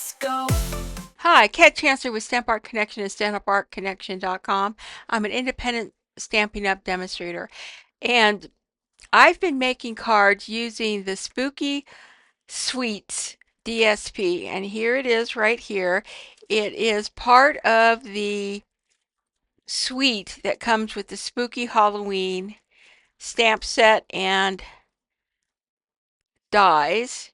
let's go. Hi, Kat Chancellor with Stamp Art Connection and StampArtConnection.com. I'm an independent Stampin' Up! Demonstrator, and I've been making cards using the Spooky Sweet DSP, and here it is right here. It is part of the suite that comes with the Spooky Halloween stamp set and dies.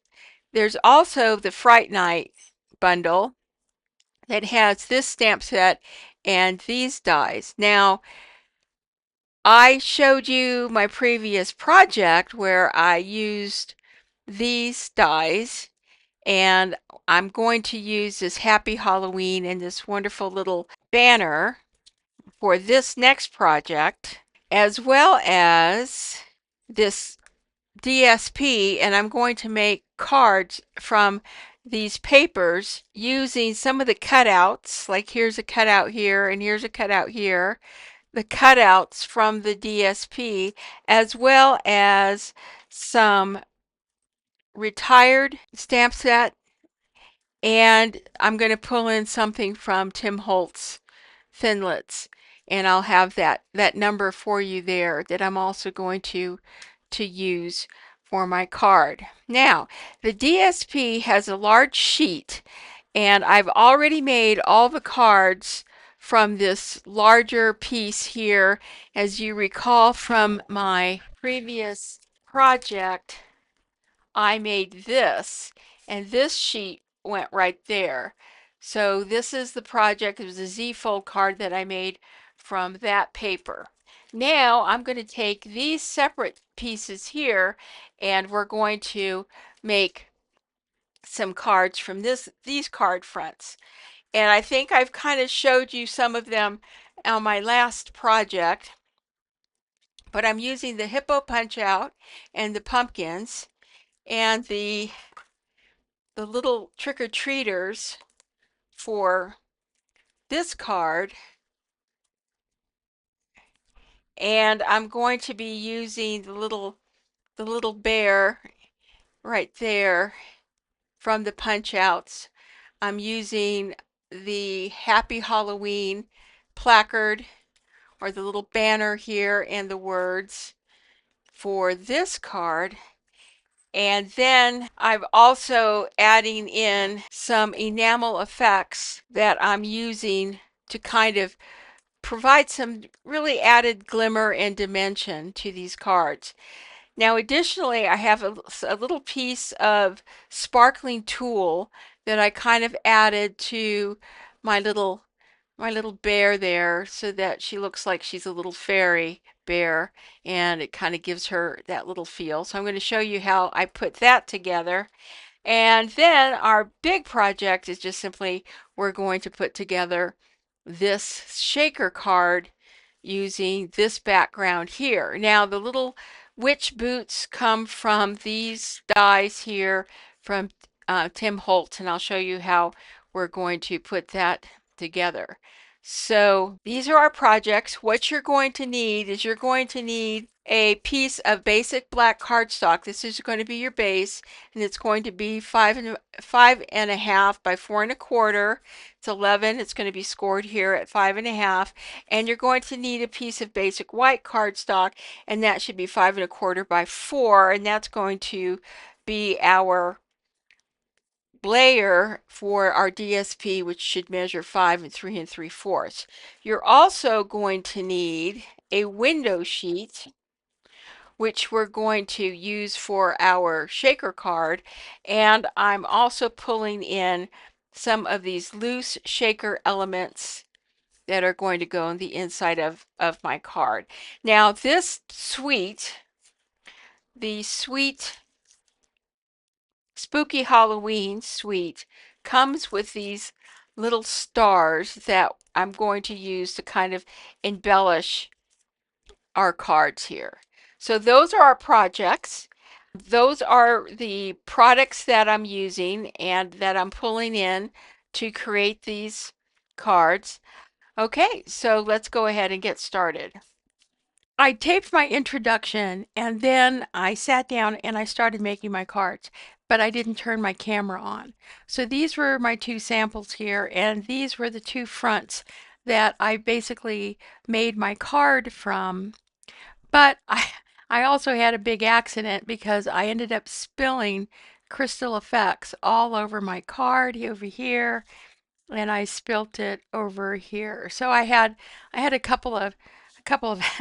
There's also the Fright Night bundle that has this stamp set and these dies. Now, I showed you my previous project where I used these dies, and I'm going to use this Happy Halloween and this wonderful little banner for this next project, as well as this DSP, and I'm going to make cards from these papers using some of the cutouts, like here's a cutout here and here's a cutout here, the cutouts from the DSP, as well as some retired stamp set, and I'm going to pull in something from Tim Holtz Thinlits, and I'll have that number for you there that I'm also going to use for my card. Now, the DSP has a large sheet, and I've already made all the cards from this larger piece here. As you recall from my previous project, I made this, and this sheet went right there. So this is the project. It was a Z-fold card that I made from that paper. Now I'm going to take these separate pieces here, and we're going to make some cards from these card fronts. And I think I've kind of showed you some of them on my last project, but I'm using the Hippo punch out and the pumpkins and the little trick-or-treaters for this card, and I'm going to be using the little bear right there from the punch outs. I'm using the Happy Halloween placard or the little banner here and the words for this card. And then I'm also adding in some enamel effects that I'm using to kind of provide some really added glimmer and dimension to these cards. Now, additionally, I have a little piece of sparkling tulle that I kind of added to my little my little bear there so that she looks like she's a little fairy bear, and it kind of gives her that little feel. So I'm going to show you how I put that together. And then our big project is just simply we're going to put together this shaker card using this background here. Now the little witch boots come from these dies here from Tim Holtz, and I'll show you how we're going to put that together. So these are our projects. What you're going to need is you're going to need a piece of basic black cardstock. This is going to be your base, and it's going to be 5.5 by 4.25. It's 11. It's going to be scored here at 5.5. And you're going to need a piece of basic white cardstock, and that should be 5.25 by 4. And that's going to be our layer for our DSP, which should measure 5 and 3 3/4. You're also going to need a window sheet, which we're going to use for our shaker card. And I'm also pulling in some of these loose shaker elements that are going to go on the inside of my card. Now this suite, the Sweet Spooky Halloween suite, comes with these little stars that I'm going to use to kind of embellish our cards here. So those are our projects. Those are the products that I'm using and that I'm pulling in to create these cards. Okay, so let's go ahead and get started. I taped my introduction, and then I sat down and I started making my cards. but I didn't turn my camera on. So these were my two samples here, and these were the two fronts that I basically made my card from. But I also had a big accident because I ended up spilling Crystal Effects all over my card over here, and I spilt it over here. So I had a couple of,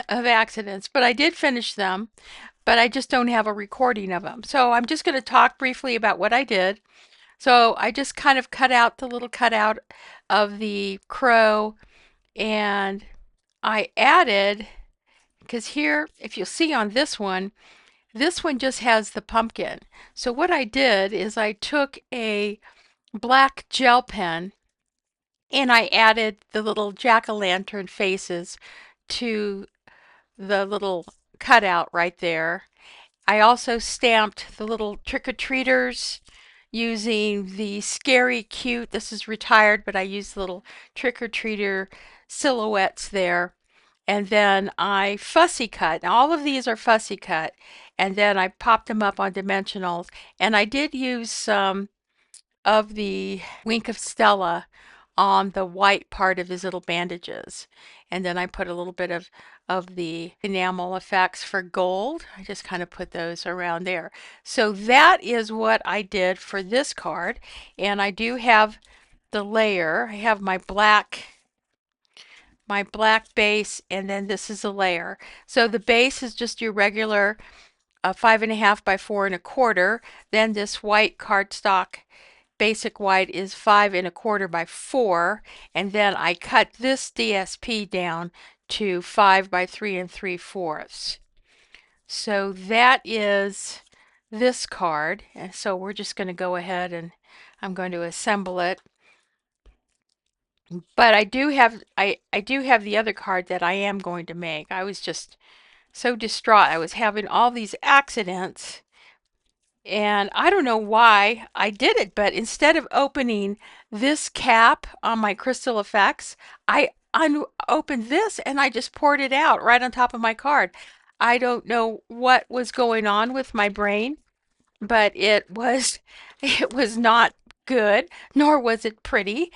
of accidents, but I did finish them, but I just don't have a recording of them. So I'm just going to talk briefly about what I did. So I just kind of cut out the little cutout of the crow, and I added, because here, if you'll see on this one just has the pumpkin. So what I did is I took a black gel pen and I added the little jack-o'-lantern faces to the little cutout right there. I also stamped the little trick-or-treaters using the Scary Cute. This is retired, but I used the little trick-or-treater silhouettes there. And then I fussy cut. Now, all of these are fussy cut. And then I popped them up on dimensionals. And I did use some of the Wink of Stella on the white part of his little bandages. And then I put a little bit of the enamel effects for gold. I just kind of put those around there. So that is what I did for this card. And I do have the layer. I have my black base, and then this is a layer. So the base is just your regular 5.5 by 4.25. Then this white cardstock basic white is 5.25 by 4, and then I cut this DSP down to 5 by 3 3/4. So that is this card, and so we're just going to go ahead and I'm going to assemble it. But I do have the other card that I am going to make. I was just so distraught. I was having all these accidents, and I don't know why I did it, but instead of opening this cap on my Crystal Effects, I opened this and I just poured it out right on top of my card. I don't know what was going on with my brain, but it was not good, nor was it pretty.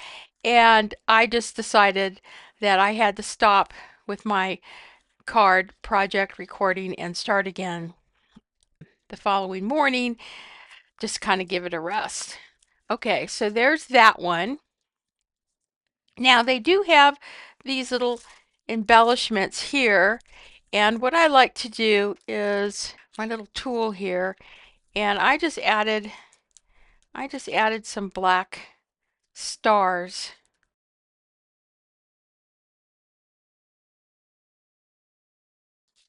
And I just decided that I had to stop with my card project recording and start again the following morning, just kind of give it a rest. Okay, so there's that one. Now they do have these little embellishments here, and what I like to do is my little tool here, and I just added some black stars.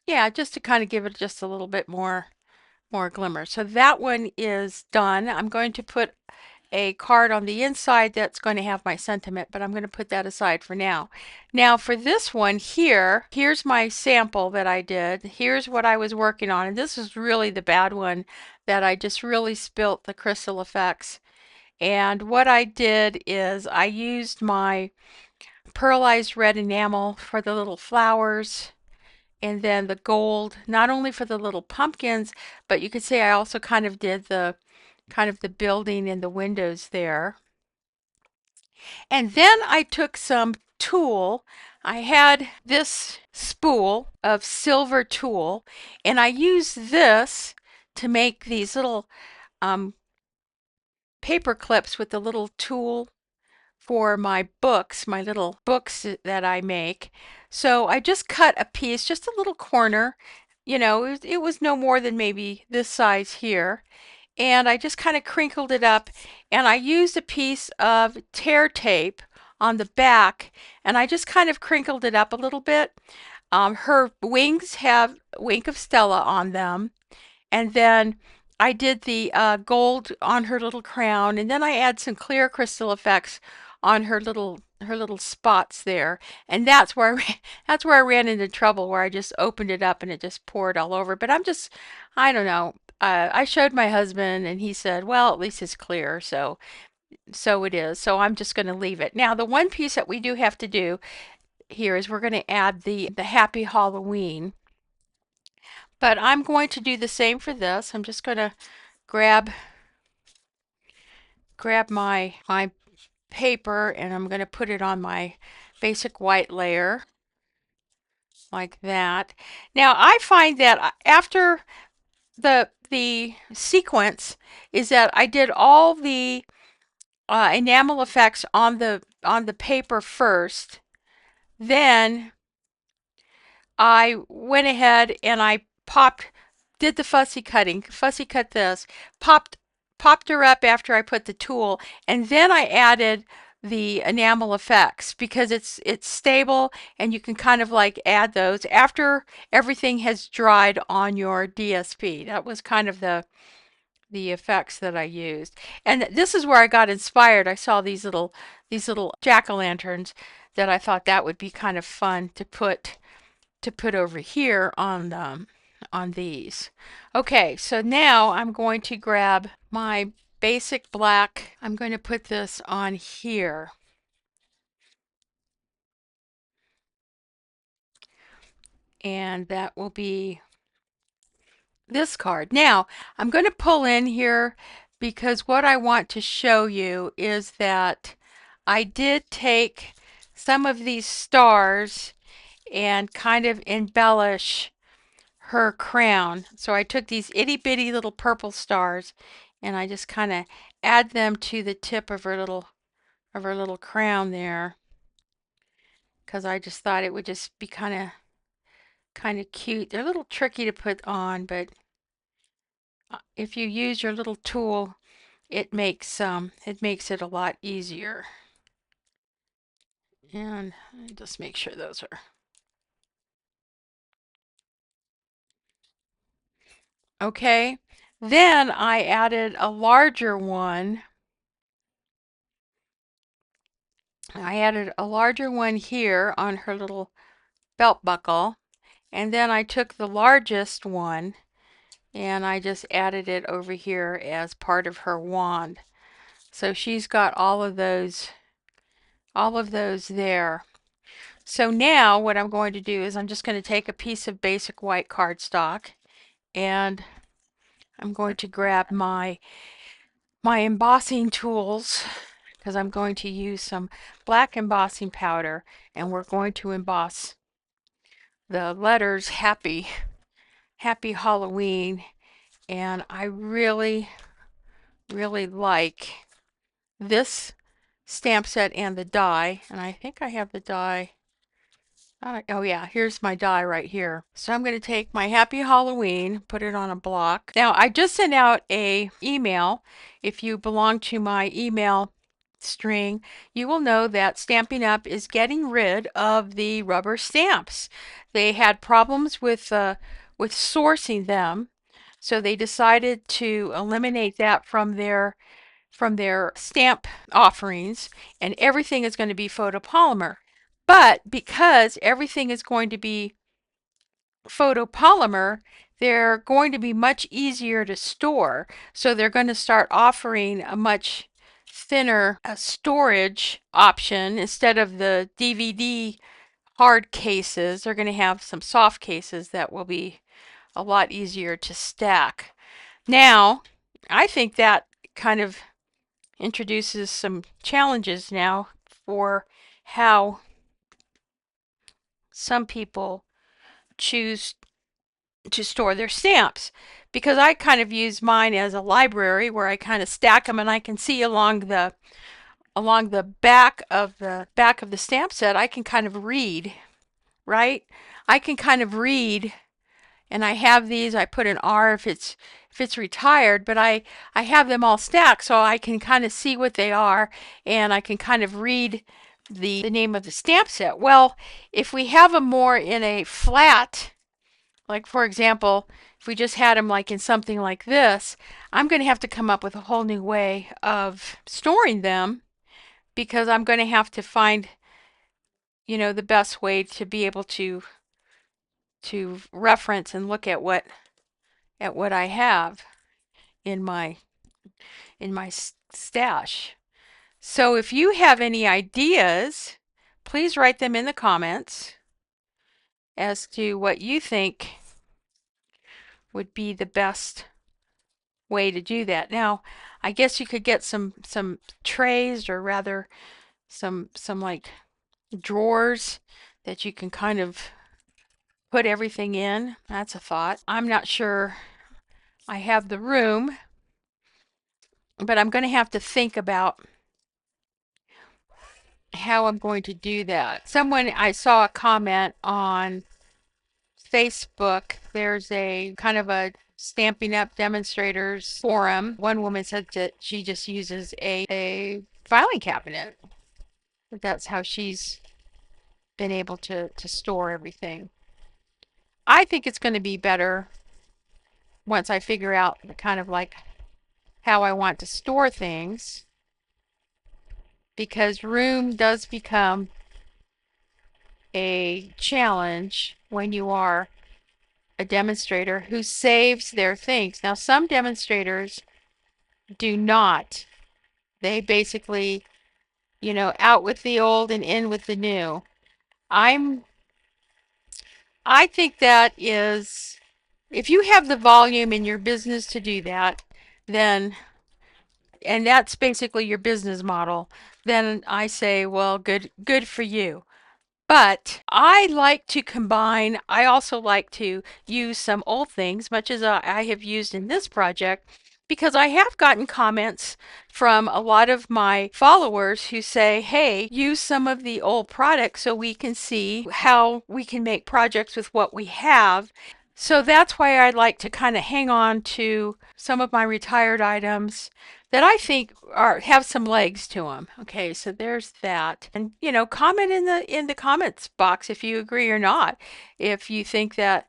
Yeah, just to kind of give it just a little bit more glimmer. So that one is done. I'm going to put a card on the inside that's going to have my sentiment, but I'm going to put that aside for now. Now for this one here, here's my sample that I did. Here's what I was working on, and this is really the bad one that I just really spilt the Crystal Effects. And what I did is I used my pearlized red enamel for the little flowers, and then the gold not only for the little pumpkins, but you could say I also kind of did the building and the windows there. And then I took some tulle. I had this spool of silver tulle, and I used this to make these little paper clips with the little tulle for my books, my little books that I make. So I just cut a piece, just a little corner. You know, it was no more than maybe this size here. And I just kind of crinkled it up, and I used a piece of tear tape on the back, and I just kind of crinkled it up a little bit. Her wings have Wink of Stella on them, and then I did the gold on her little crown, and then I add some clear crystal effects on her little spots there, and that's where that's where I ran into trouble, where I just opened it up and it just poured all over. But I don't know. I showed my husband, and he said, "Well, at least it's clear." So it is. So I'm just going to leave it. Now, the one piece that we do have to do here is we're going to add the Happy Halloween. But I'm going to do the same for this. I'm just going to grab grab my paper and I'm going to put it on my basic white layer like that. Now I find that after the sequence is that I did all the enamel effects on the paper first. Then I went ahead and I did the fussy cut this, popped her up after I put the tool, and then I added the enamel effects because it's stable and you can kind of like add those after everything has dried on your DSP. That was kind of the effects that I used. And this is where I got inspired. I saw these little jack-o'-lanterns that I thought that would be kind of fun to put over here on these. Okay, so now I'm going to grab my basic black. I'm going to put this on here. And that will be this card. Now, I'm going to pull in here because what I want to show you is that I did take some of these stars and kind of embellish her crown. So I took these itty bitty little purple stars and I just kind of add them to the tip of her little crown there because I just thought it would just be kind of cute. They're a little tricky to put on, but if you use your little tool, it makes it a lot easier. And just make sure those are okay. Then I added a larger one. I added a larger one here on her little belt buckle, and then I took the largest one and I just added it over here as part of her wand. So she's got all of those there. So now what I'm going to do is I'm just going to take a piece of basic white cardstock and I'm going to grab my embossing tools because I'm going to use some black embossing powder and we're going to emboss the letters Happy Halloween. And I really like this stamp set and the die, and I think I have the die. Oh yeah, here's my die right here. So I'm going to take my Happy Halloween, put it on a block. Now I just sent out a email. If you belong to my email string, you will know that Stampin' Up! Is getting rid of the rubber stamps. They had problems with sourcing them, so they decided to eliminate that from their stamp offerings, and everything is going to be photopolymer. But because everything is going to be photopolymer, they're going to be much easier to store. So they're going to start offering a much thinner storage option instead of the DVD hard cases. They're going to have some soft cases that will be a lot easier to stack. Now, I think that kind of introduces some challenges now for how some people choose to store their stamps, because I kind of use mine as a library where I kind of stack them and I can see along the back of the stamp set I can kind of read, right? I can kind of read, and I have these. I put an R if it's retired, but I have them all stacked so I can kind of see what they are and I can kind of read the name of the stamp set. Well, if we have them more in a flat, like for example, if we just had them like in something like this, I'm going to have to come up with a whole new way of storing them because I'm going to have to find, the best way to be able to reference and look at what I have in my stash. So if you have any ideas, please write them in the comments as to what you think would be the best way to do that. Now, I guess you could get some trays, or rather some like drawers that you can kind of put everything in. That's a thought. I'm not sure I have the room, but I'm going to have to think about how I'm going to do that. I saw a comment on Facebook. There's a kind of a Stampin' Up! Demonstrators forum. One woman said that she just uses a filing cabinet. That's how she's been able to store everything. I think it's going to be better once I figure out kind of like how I want to store things, because room does become a challenge when you are a demonstrator who saves their things. Now, some demonstrators do not. They basically, out with the old and in with the new. I think that is, if you have the volume in your business to do that, then, and that's basically your business model, then I say, well, good for you. But I like to combine, I also like to use some old things, much as I have used in this project, because I have gotten comments from a lot of my followers who say, hey, use some of the old products so we can see how we can make projects with what we have. So that's why I like to kind of hang on to some of my retired items that I think have some legs to them. Okay, so there's that. And comment in the comments box if you agree or not. If you think that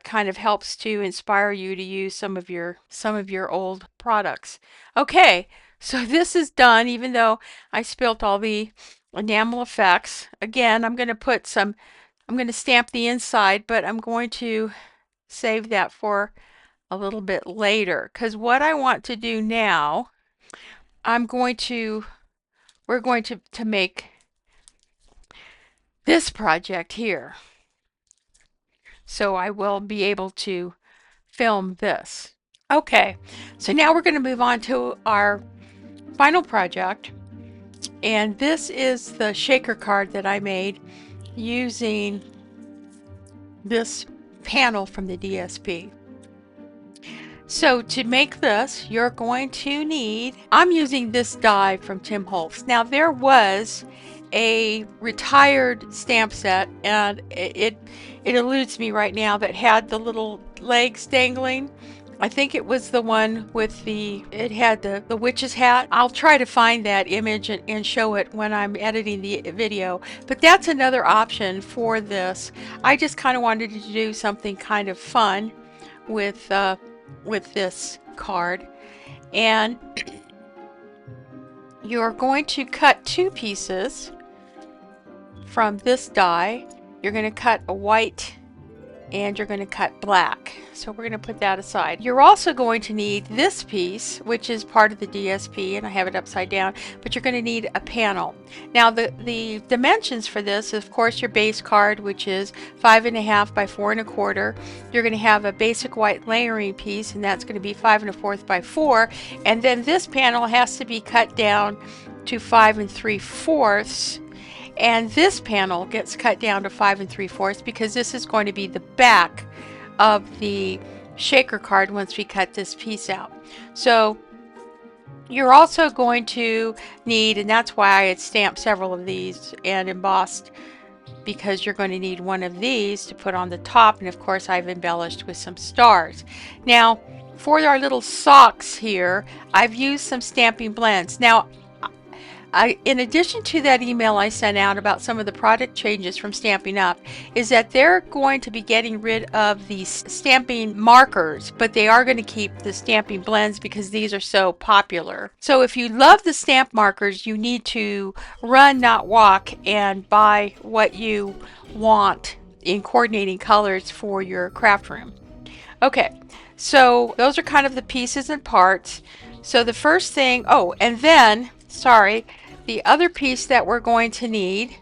kind of helps to inspire you to use some of your old products. Okay, so this is done, even though I spilt all the enamel effects. Again, I'm going to stamp the inside, but I'm going to save that for a little bit later, because what I want to do now, we're going to make this project here. So I will be able to film this. Okay, so now we're going to move on to our final project. And this is the shaker card that I made using this panel from the DSP. So to make this, you're going to need, I'm using this die from Tim Holtz. Now there was a retired stamp set, and it eludes me right now, that had the little legs dangling. I think it was the one with it had the witch's hat. I'll try to find that image and show it when I'm editing the video. But that's another option for this. I just kind of wanted to do something kind of fun with this card. And you're going to cut two pieces from this die. You're going to cut a white and you're going to cut black. So we're going to put that aside. You're also going to need this piece, which is part of the DSP, and I have it upside down, but you're going to need a panel. Now the dimensions for this, of course, your base card, which is 5.5 by 4 1/4. You're going to have a basic white layering piece, and that's going to be 5 1/4 by 4. And then this panel has to be cut down to 5 3/4. And this panel gets cut down to 5 3/4 because this is going to be the back of the shaker card once we cut this piece out. So you're also going to need, and that's why I had stamped several of these and embossed, because you're going to need one of these to put on the top, and of course I've embellished with some stars. Now for our little socks here, I've used some Stampin' Blends. Now in addition to that email I sent out about some of the product changes from Stampin' Up, is that they're going to be getting rid of these stamping markers, but they are going to keep the Stampin' Blends because these are so popular. So if you love the stamp markers, you need to run, not walk, and buy what you want in coordinating colors for your craft room. Okay, so those are kind of the pieces and parts. So the first thing, oh, and then, sorry, the other piece that we're going to need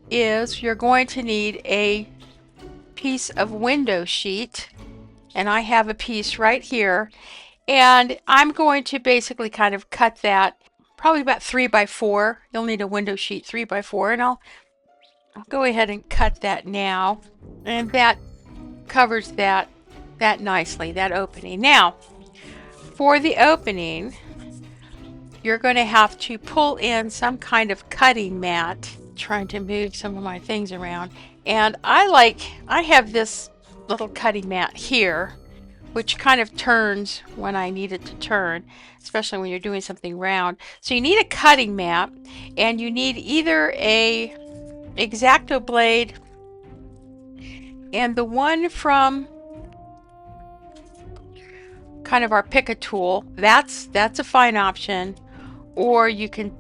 is, you're going to need a piece of window sheet. and I have a piece right here, and I'm going to basically kind of cut that probably about 3 by 4. You'll need a window sheet 3 by 4, and I'll go ahead and cut that now, and that covers that nicely, that opening. Now, for the opening, you're going to have to pull in some kind of cutting mat. Trying to move some of my things around, and I have this little cutting mat here, which kind of turns when I need it to turn, especially when you're doing something round. So you need a cutting mat, and you need either a X-Acto blade, and the one from kind of our pick a tool, that's a fine option, or you can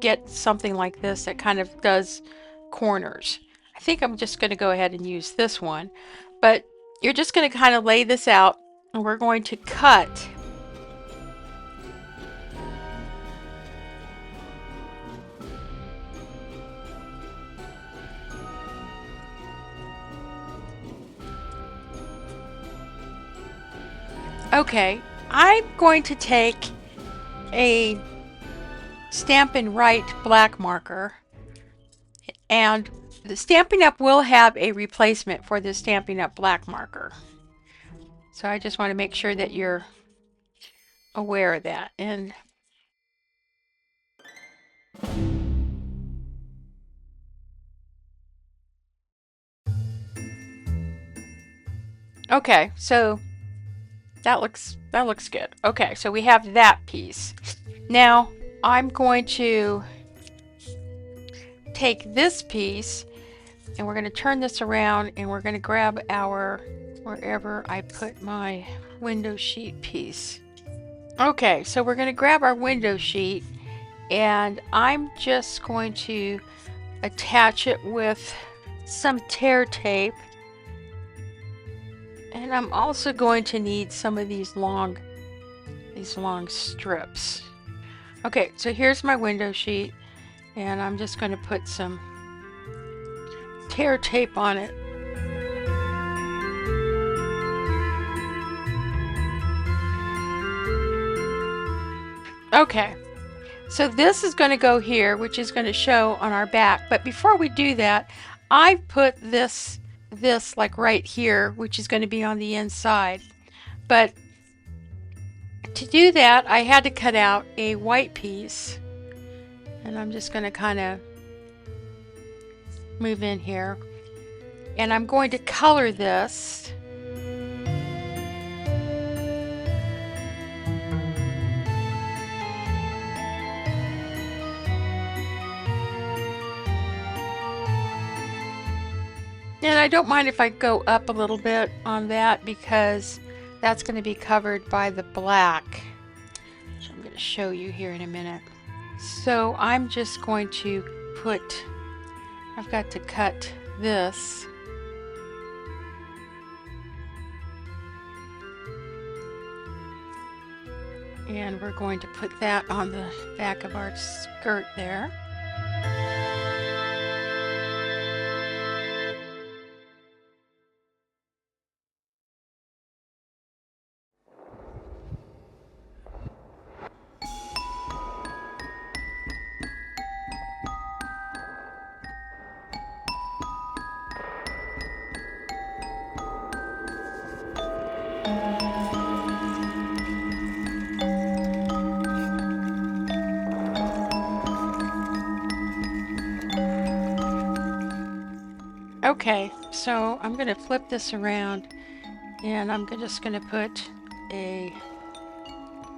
get something like this that kind of does corners. I think I'm just going to go ahead and use this one, but you're just going to kind of lay this out, and we're going to cut Okay, I'm going to take a Stampin' Right black marker, and the Stampin' Up will have a replacement for the Stampin' Up black marker. So I just want to make sure that you're aware of that. And okay, so that looks good. Okay, so we have that piece. Now I'm going to take this piece, and we're going to turn this around, and we're going to grab our, wherever I put my window sheet piece. Okay, so we're going to grab our window sheet, and I'm just going to attach it with some tear tape. And I'm also going to need some of these long strips. Okay, so here's my window sheet, and I'm just going to put some tear tape on it. Okay, so this is going to go here, which is going to show on our back. But before we do that, I put this like right here, which is going to be on the inside. But to do that, I had to cut out a white piece, and I'm just going to kind of move in here, and I'm going to color this. And I don't mind if I go up a little bit on that, because that's going to be covered by the black, which I'm going to show you here in a minute. So I'm just going to put, I've got to cut this. And we're going to put that on the back of our skirt there. Okay, so I'm going to flip this around, and I'm just going to put a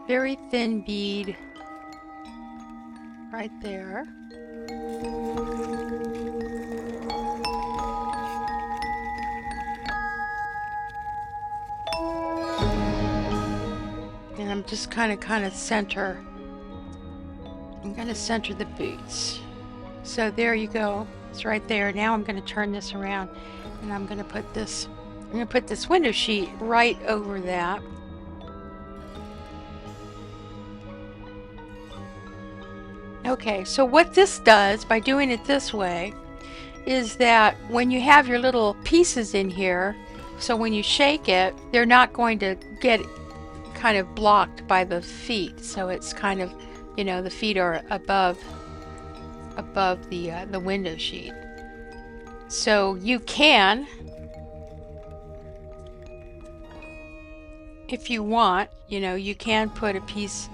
very thin bead right there. And I'm just kind of center. I'm going to center the boots. So there you go. It's right there. Now I'm going to turn this around, and I'm going to put this window sheet right over that. Okay, so what this does by doing it this way is that when you have your little pieces in here, So when you shake it, they're not going to get kind of blocked by the feet. So it's kind of, you know, the feet are above the window sheet. So you can, if you want, you know, you can put a piece,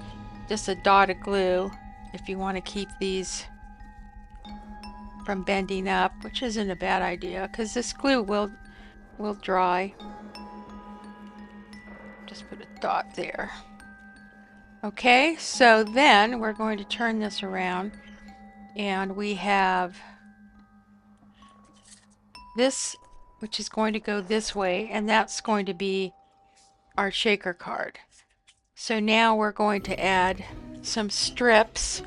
just a dot of glue, if you want to keep these from bending up, which isn't a bad idea because this glue will dry. Just put a dot there. Okay, so then we're going to turn this around, and we have this, which is going to go this way, and that's going to be our shaker card. So now we're going to add some strips.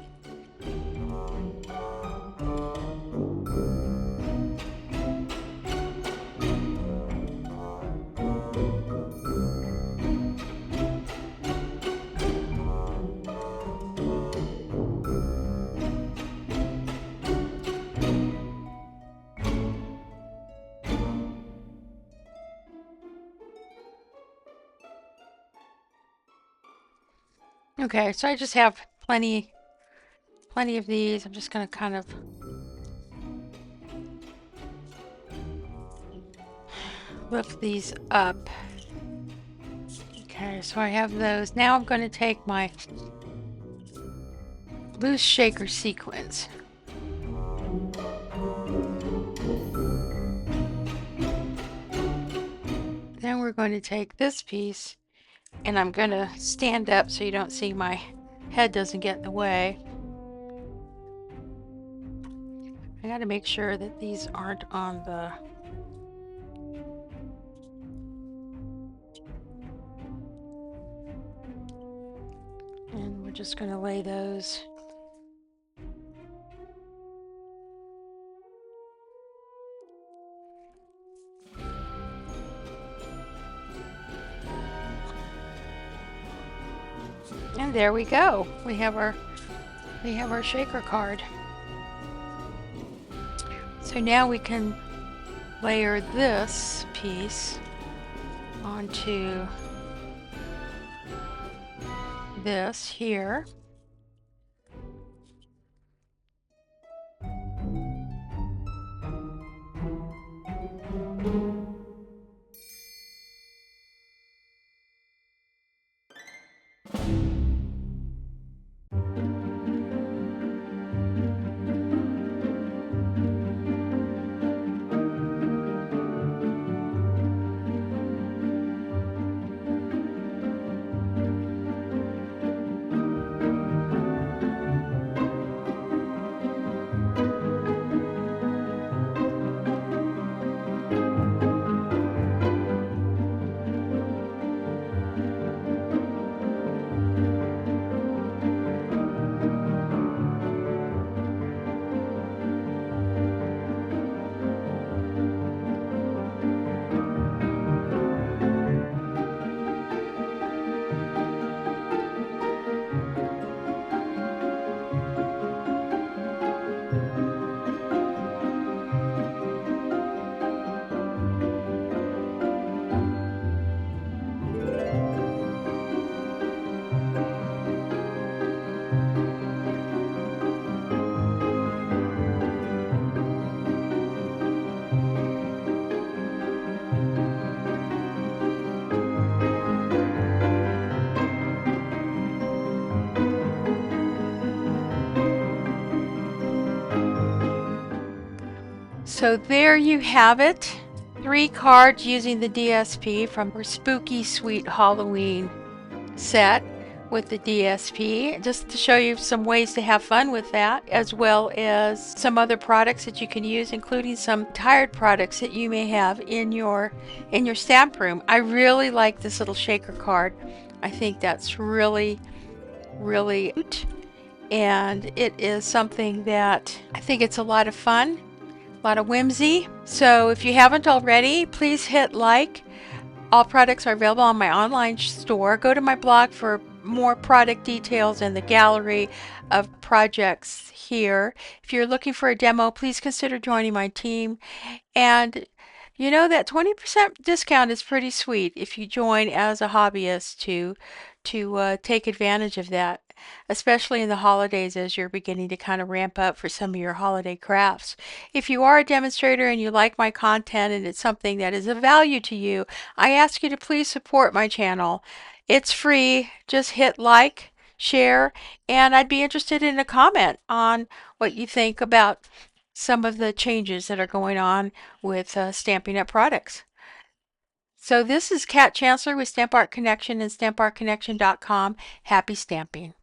Okay, so I just have plenty of these. I'm just going to kind of lift these up. Okay, so I have those. Now I'm going to take my loose shaker sequins. Then we're going to take this piece, and I'm going to stand up so you don't see my head doesn't get in the way. I got to make sure that these aren't on the and we're just going to lay those and there we go. We have our shaker card. So now we can layer this piece onto this here. So there you have it. 3 cards using the DSP from our Spooky Sweet Halloween set with the DSP, just to show you some ways to have fun with that, as well as some other products that you can use, including some tired products that you may have in your stamp room. I really like this little shaker card. I think that's really cute, and it is something that I think it's a lot of fun, a lot of whimsy. So if you haven't already, please hit like. All products are available on my online store. Go to my blog for more product details and the gallery of projects here. If you're looking for a demo, please consider joining my team. And You know, that 20% discount is pretty sweet if you join as a hobbyist to take advantage of that, especially in the holidays as you're beginning to kind of ramp up for some of your holiday crafts. If you are a demonstrator and you like my content and it's something that is of value to you, I ask you to please support my channel. It's free. Just hit like, share, and I'd be interested in a comment on what you think about some of the changes that are going on with Stampin' Up! Products. So this is Kat Chancellor with Stamp Art Connection and StampArtConnection.com. Happy stamping.